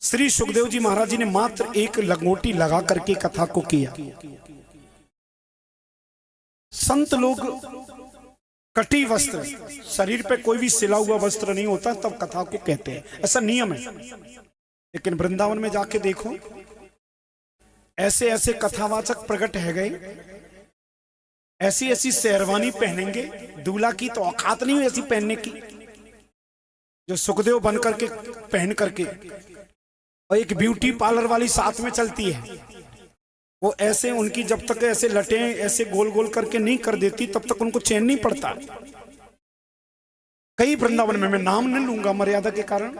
श्री सुखदेव जी महाराज जी ने मात्र एक लंगोटी लगा करके कथा को किया। संत लोग कटी वस्त्र, शरीर पे कोई भी सिला हुआ वस्त्र नहीं होता तब कथा को कहते हैं, ऐसा नियम है। लेकिन वृंदावन में जाके देखो, ऐसे ऐसे कथावाचक प्रकट है गए, ऐसी ऐसी शेरवानी पहनेंगे, दूल्हा की तो औकात नहीं हुई ऐसी पहनने की, जो सुखदेव बन करके पहन करके, और एक ब्यूटी पार्लर वाली साथ में चलती है, वो ऐसे उनकी जब तक ऐसे लटे ऐसे गोल गोल करके नहीं कर देती तब तक उनको चैन नहीं पड़ता। कई वृंदावन में, मैं नाम नहीं लूंगा मर्यादा के कारण,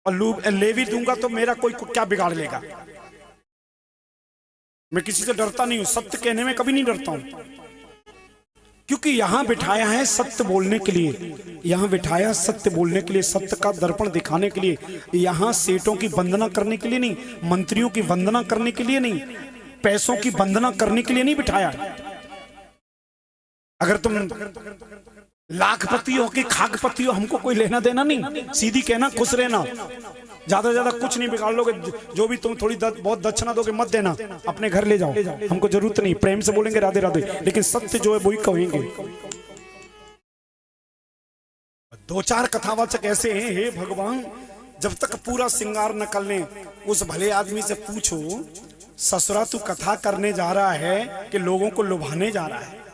और ले भी दूंगा तो मेरा कोई को क्या बिगाड़ लेगा। मैं किसी से डरता नहीं हूं, सत्य कहने में कभी नहीं डरता हूं, क्योंकि यहां बिठाया है सत्य बोलने के लिए, यहां बिठाया सत्य बोलने के लिए, सत्य का दर्पण दिखाने के लिए। यहां सेठों की वंदना करने के लिए नहीं, मंत्रियों की वंदना करने के लिए नहीं, पैसों की वंदना करने के लिए नहीं बिठाया। अगर तुम लाखपति हो कि खाकपति हो, हमको कोई लेना देना नहीं, सीधी कहना खुश रहना, ज्यादा ज्यादा कुछ नहीं बिगाड़ लोगे, जो भी तुम थोड़ी बहुत दक्षिणा दोगे मत देना, अपने घर ले जाओ, हमको जरूरत नहीं, प्रेम से बोलेंगे राधे राधे, लेकिन सत्य जो है वही कहेंगे। दो चार कथावाचक ऐसे हैं, हे भगवान, जब तक पूरा श्रृंगार न कर लें, उस भले आदमी से पूछो, ससुरा तू कथा करने जा रहा है कि लोगों को लुभाने जा रहा है?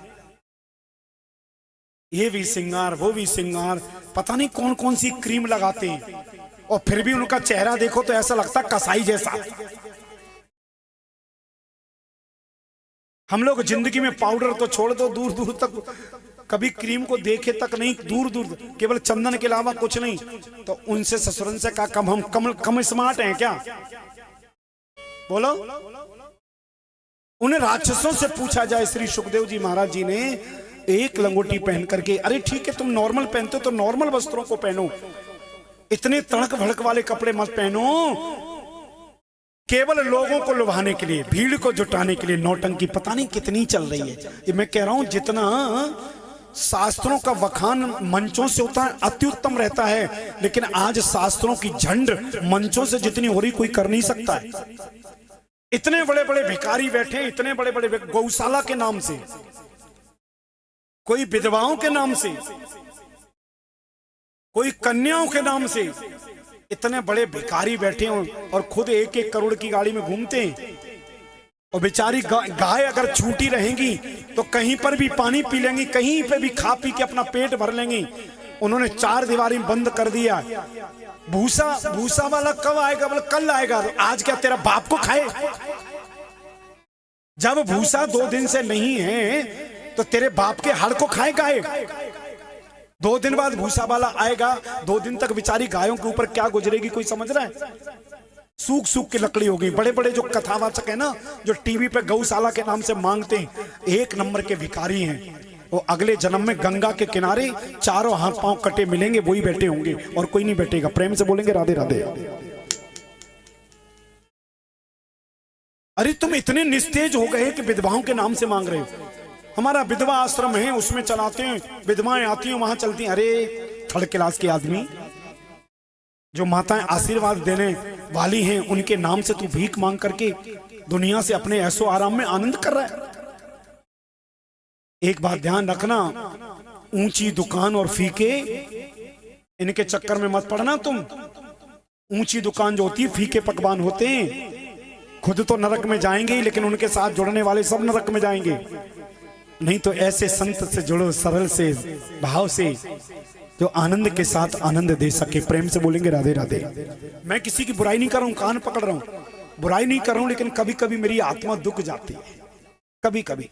ये भी श्रृंगार, वो भी श्रृंगार, पता नहीं कौन कौन सी क्रीम लगाते हैं, और फिर भी उनका चेहरा देखो तो ऐसा लगता कसाई जैसा। हम लोग जिंदगी में पाउडर तो छोड़ दो, दूर दूर तक कभी क्रीम को देखे तक नहीं, दूर दूर केवल चंदन के अलावा कुछ नहीं, तो उनसे ससुरन से का कम हम कम स्मार्ट हैं क्या? बोलो। उन्हें राक्षसों से पूछा जाए, श्री सुखदेव जी महाराज जी ने एक लंगोटी पहन करके, अरे ठीक है तुम नॉर्मल पहनते हो तो नॉर्मल वस्त्रों को पहनो, इतने तड़क भड़क वाले कपड़े मत पहनो, केवल लोगों को लुभाने के लिए, भीड़ को जुटाने के लिए। नौटंकी पता नहीं कितनी चल रही है। ये मैं कह रहा हूं, जितना शास्त्रों का वखान मंचों से होता है अत्युत्तम रहता है, लेकिन आज शास्त्रों की झंड मंचों से जितनी हो रही कोई कर नहीं सकता है। इतने बड़े बड़े भिखारी बैठे, इतने बड़े बड़े गौशाला के नाम से, कोई विधवाओं के नाम से, कोई कन्याओं के नाम से, इतने बड़े भिखारी बैठे हैं और खुद 1-1 करोड़ की गाड़ी में घूमते हैं। और बेचारी गाय अगर छूटी रहेंगी तो कहीं पर भी पानी पी लेंगी, कहीं पे भी खा पी के अपना पेट भर लेंगी। उन्होंने 4 दीवारी बंद कर दिया। भूसा वाला कब आएगा? बोले कल आएगा। आज क्या तेरा बाप को खाए? जब भूसा 2 दिन से नहीं है तो तेरे बाप के हाड़ को खाए गाय? 2 दिन बाद भूसा वाला आएगा, 2 दिन तक बेचारी गायों के ऊपर क्या गुजरेगी कोई समझ रहा है? सूख सूख की लकड़ी हो गई। बड़े बड़े जो कथावाचक है ना, जो टीवी पे गौशाला के नाम से मांगते हैं, 1 नंबर के भिखारी हैं। वो अगले जन्म में गंगा के किनारे चारों हाथ पांव कटे मिलेंगे, वही बैठे होंगे और कोई नहीं बैठेगा। प्रेम से बोलेंगे राधे राधे। अरे तुम इतने निस्तेज हो गए कि विधवाओं के नाम से मांग रहे हो। हमारा विधवा आश्रम है, उसमें चलाते हैं, विधवाएं आती हैं वहां चलती हैं। अरे 3rd क्लास के आदमी, जो माताएं आशीर्वाद देने वाली हैं, उनके नाम से तू भीख मांग करके दुनिया से अपने ऐसो आराम में आनंद कर रहा है। एक बात ध्यान रखना, ऊंची दुकान और फीके, इनके चक्कर में मत पड़ना तुम। ऊंची दुकान जो होती है, फीके पकवान होते हैं, खुद तो नरक में जाएंगे, लेकिन उनके साथ जुड़ने वाले सब नरक में जाएंगे। नहीं तो ऐसे संत से जुड़ो, सरल से भाव से, जो आनंद के साथ आनंद दे सके। प्रेम से बोलेंगे राधे राधे। मैं किसी की बुराई नहीं कर रहा हूं, कान पकड़ रहा हूं, बुराई नहीं कर रहा हूं, लेकिन कभी कभी मेरी आत्मा दुख जाती है, कभी कभी।